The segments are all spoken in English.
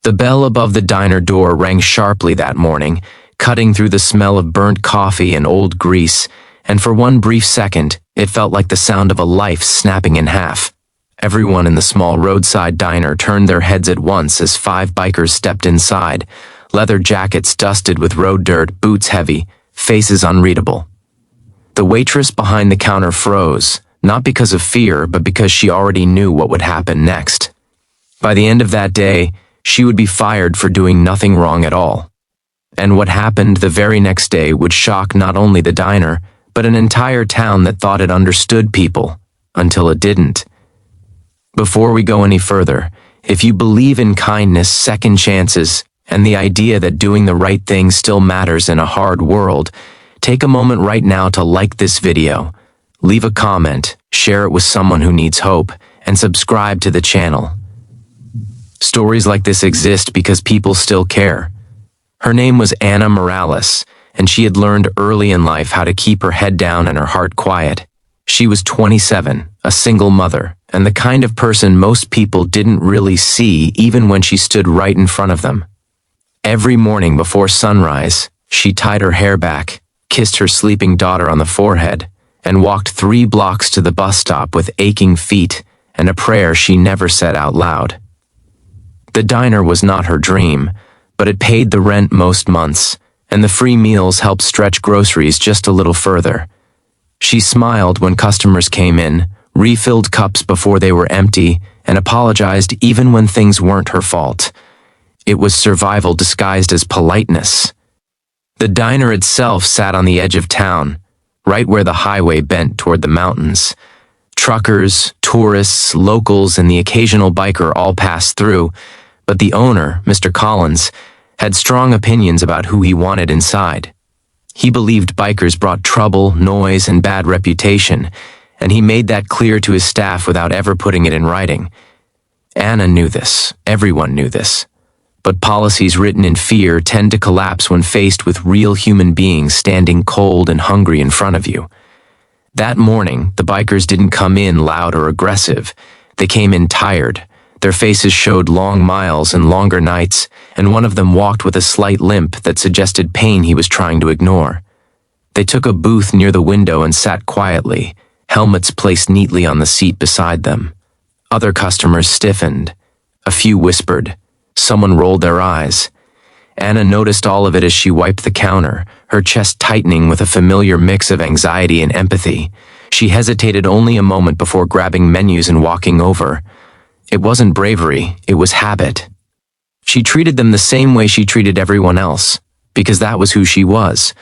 The bell above the diner door rang sharply that morning, cutting through the smell of burnt coffee and old grease, and for one brief second, it felt like the sound of a life snapping in half. Everyone in the small roadside diner turned their heads at once as 5 bikers stepped inside, leather jackets dusted with road dirt, boots heavy, faces unreadable. The waitress behind the counter froze, not because of fear, but because she already knew what would happen next. By the end of that day, she would be fired for doing nothing wrong at all. And what happened the very next day would shock not only the diner, but an entire town that thought it understood people, until it didn't. Before we go any further, if you believe in kindness, second chances, and the idea that doing the right thing still matters in a hard world, take a moment right now to like this video, leave a comment, share it with someone who needs hope, and subscribe to the channel. Stories like this exist because people still care. Her name was Anna Morales, and she had learned early in life how to keep her head down and her heart quiet. She was 27, a single mother, and the kind of person most people didn't really see even when she stood right in front of them. Every morning before sunrise, she tied her hair back, kissed her sleeping daughter on the forehead, and walked 3 blocks to the bus stop with aching feet and a prayer she never said out loud. The diner was not her dream, but it paid the rent most months, and the free meals helped stretch groceries just a little further. She smiled when customers came in, refilled cups before they were empty, and apologized even when things weren't her fault. It was survival disguised as politeness. The diner itself sat on the edge of town, right where the highway bent toward the mountains. Truckers, tourists, locals, and the occasional biker all passed through, but the owner, Mr. Collins, had strong opinions about who he wanted inside. He believed bikers brought trouble, noise, and bad reputation, and he made that clear to his staff without ever putting it in writing. Anna knew this. Everyone knew this. But policies written in fear tend to collapse when faced with real human beings standing cold and hungry in front of you. That morning, the bikers didn't come in loud or aggressive. They came in tired. Their faces showed long miles and longer nights, and one of them walked with a slight limp that suggested pain he was trying to ignore. They took a booth near the window and sat quietly, helmets placed neatly on the seat beside them. Other customers stiffened. A few whispered. Someone rolled their eyes. Anna noticed all of it as she wiped the counter, her chest tightening with a familiar mix of anxiety and empathy. She hesitated only a moment before grabbing menus and walking over. It wasn't bravery, it was habit. She treated them the same way she treated everyone else, because that was who she was.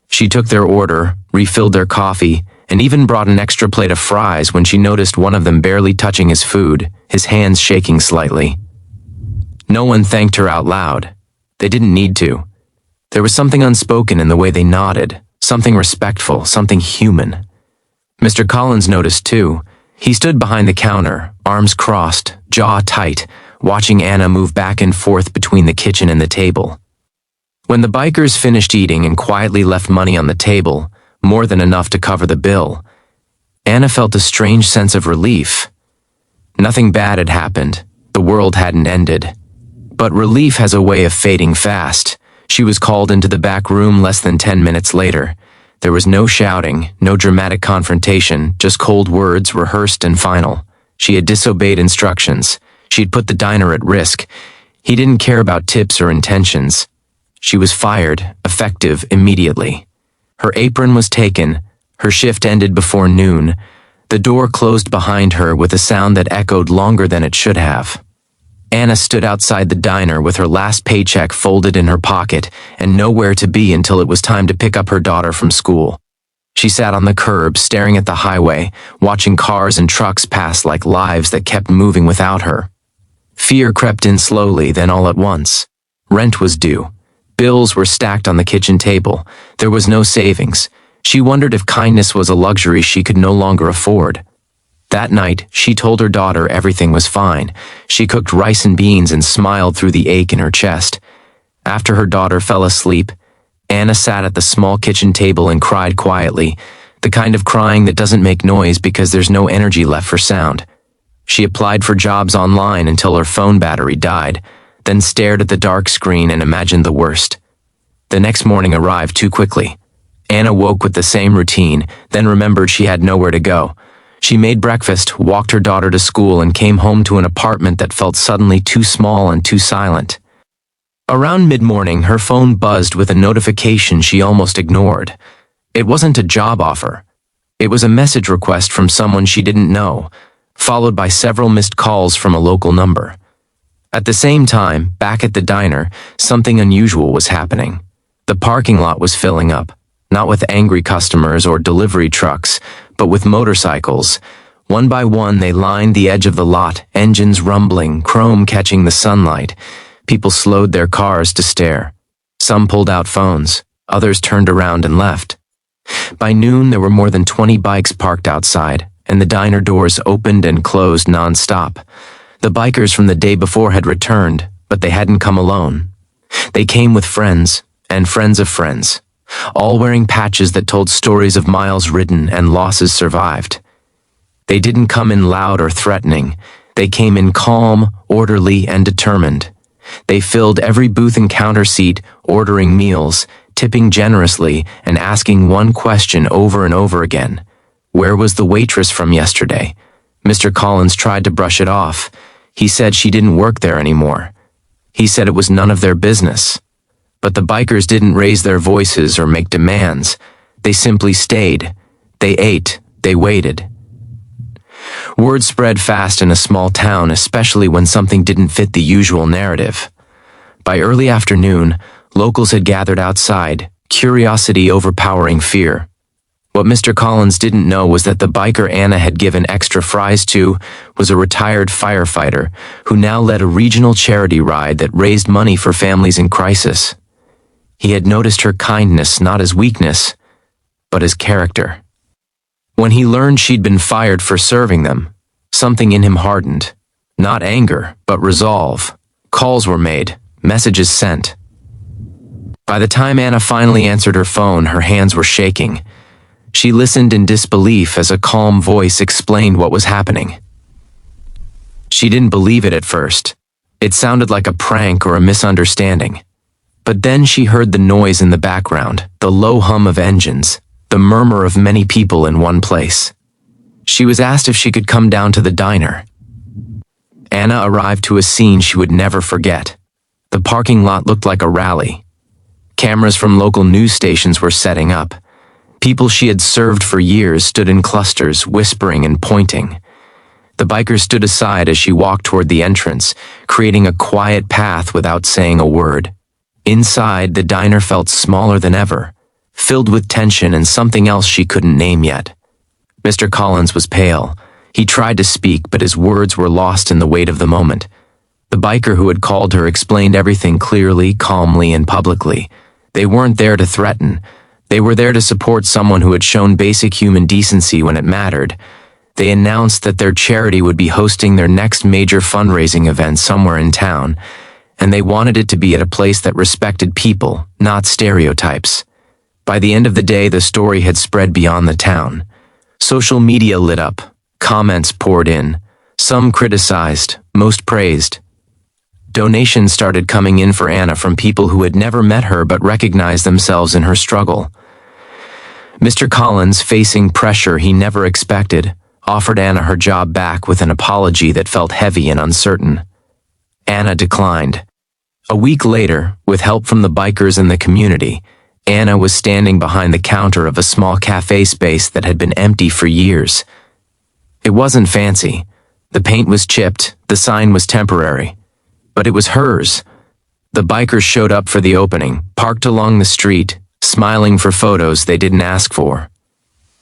She took their order, refilled their coffee, and even brought an extra plate of fries when she noticed one of them barely touching his food, his hands shaking slightly. No one thanked her out loud. They didn't need to. There was something unspoken in the way they nodded, something respectful, something human. Mr. Collins noticed too. He stood behind the counter, arms crossed, jaw tight, watching Anna move back and forth between the kitchen and the table. When the bikers finished eating and quietly left money on the table, more than enough to cover the bill, Anna felt a strange sense of relief. Nothing bad had happened. The world hadn't ended. But relief has a way of fading fast. She was called into the back room less than 10 minutes later. There was no shouting, no dramatic confrontation, just cold words, rehearsed and final. She had disobeyed instructions. She'd put the diner at risk. He didn't care about tips or intentions. She was fired, effective immediately. Her apron was taken. Her shift ended before noon. The door closed behind her with a sound that echoed longer than it should have. Anna stood outside the diner with her last paycheck folded in her pocket and nowhere to be until it was time to pick up her daughter from school. She sat on the curb, staring at the highway, watching cars and trucks pass like lives that kept moving without her. Fear crept in slowly, then all at once. Rent was due. Bills were stacked on the kitchen table. There was no savings. She wondered if kindness was a luxury she could no longer afford. That night, she told her daughter everything was fine. She cooked rice and beans and smiled through the ache in her chest. After her daughter fell asleep, Anna sat at the small kitchen table and cried quietly, the kind of crying that doesn't make noise because there's no energy left for sound. She applied for jobs online until her phone battery died. then stared at the dark screen and imagined the worst. The next morning arrived too quickly. Anna woke with the same routine, then remembered she had nowhere to go. She made breakfast, walked her daughter to school, and came home to an apartment that felt suddenly too small and too silent. Around mid-morning, her phone buzzed with a notification she almost ignored. It wasn't a job offer. It was a message request from someone she didn't know, followed by several missed calls from a local number. At the same time, back at the diner, something unusual was happening. The parking lot was filling up, not with angry customers or delivery trucks, but with motorcycles. One by one, they lined the edge of the lot, engines rumbling, chrome catching the sunlight. People slowed their cars to stare. Some pulled out phones, others turned around and left. By noon, there were more than 20 bikes parked outside, and the diner doors opened and closed non-stop. The bikers from the day before had returned, but they hadn't come alone. They came with friends, and friends of friends, all wearing patches that told stories of miles ridden and losses survived. They didn't come in loud or threatening. They came in calm, orderly, and determined. They filled every booth and counter seat, ordering meals, tipping generously, and asking one question over and over again. Where was the waitress from yesterday? Mr. Collins tried to brush it off. He said she didn't work there anymore. He said it was none of their business. But the bikers didn't raise their voices or make demands. They simply stayed. They ate. They waited. Word spread fast in a small town, especially when something didn't fit the usual narrative. By early afternoon, locals had gathered outside, curiosity overpowering fear. What Mr. Collins didn't know was that the biker Anna had given extra fries to was a retired firefighter who now led a regional charity ride that raised money for families in crisis. He had noticed her kindness not as weakness, but as character. When he learned she'd been fired for serving them, something in him hardened. Not anger, but resolve. Calls were made, messages sent. By the time Anna finally answered her phone, her hands were shaking. She listened in disbelief as a calm voice explained what was happening. She didn't believe it at first. It sounded like a prank or a misunderstanding. But then she heard the noise in the background, the low hum of engines, the murmur of many people in one place. She was asked if she could come down to the diner. Anna arrived to a scene she would never forget. The parking lot looked like a rally. Cameras from local news stations were setting up. People she had served for years stood in clusters, whispering and pointing. The biker stood aside as she walked toward the entrance, creating a quiet path without saying a word. Inside, the diner felt smaller than ever, filled with tension and something else she couldn't name yet. Mr. Collins was pale. He tried to speak, but his words were lost in the weight of the moment. The biker who had called her explained everything clearly, calmly, and publicly. They weren't there to threaten. They were there to support someone who had shown basic human decency when it mattered. They announced that their charity would be hosting their next major fundraising event somewhere in town, and they wanted it to be at a place that respected people, not stereotypes. By the end of the day, the story had spread beyond the town. Social media lit up. Comments poured in. Some criticized, most praised. Donations started coming in for Anna from people who had never met her but recognized themselves in her struggle. Mr. Collins, facing pressure he never expected, offered Anna her job back with an apology that felt heavy and uncertain. Anna declined. A week later, with help from the bikers and the community, Anna was standing behind the counter of a small cafe space that had been empty for years. It wasn't fancy. The paint was chipped, the sign was temporary. But it was hers. The bikers showed up for the opening, parked along the street, smiling for photos they didn't ask for.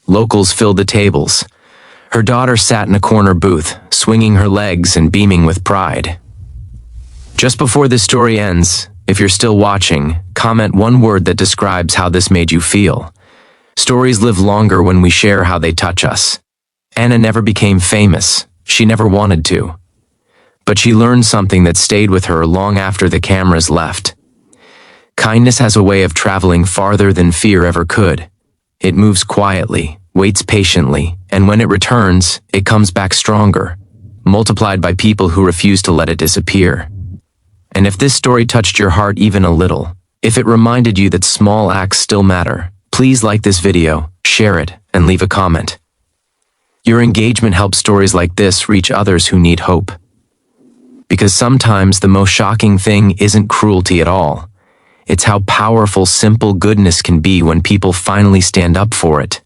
Locals filled the tables. Her daughter sat in a corner booth, swinging her legs and beaming with pride. Just before this story ends, if you're still watching, comment one word that describes how this made you feel. Stories live longer when we share how they touch us. Anna never became famous. She never wanted to. But she learned something that stayed with her long after the cameras left. Kindness has a way of traveling farther than fear ever could. It moves quietly, waits patiently, and when it returns, it comes back stronger, multiplied by people who refuse to let it disappear. And if this story touched your heart even a little, if it reminded you that small acts still matter, please like this video, share it, and leave a comment. Your engagement helps stories like this reach others who need hope. Because sometimes the most shocking thing isn't cruelty at all. It's how powerful simple goodness can be when people finally stand up for it.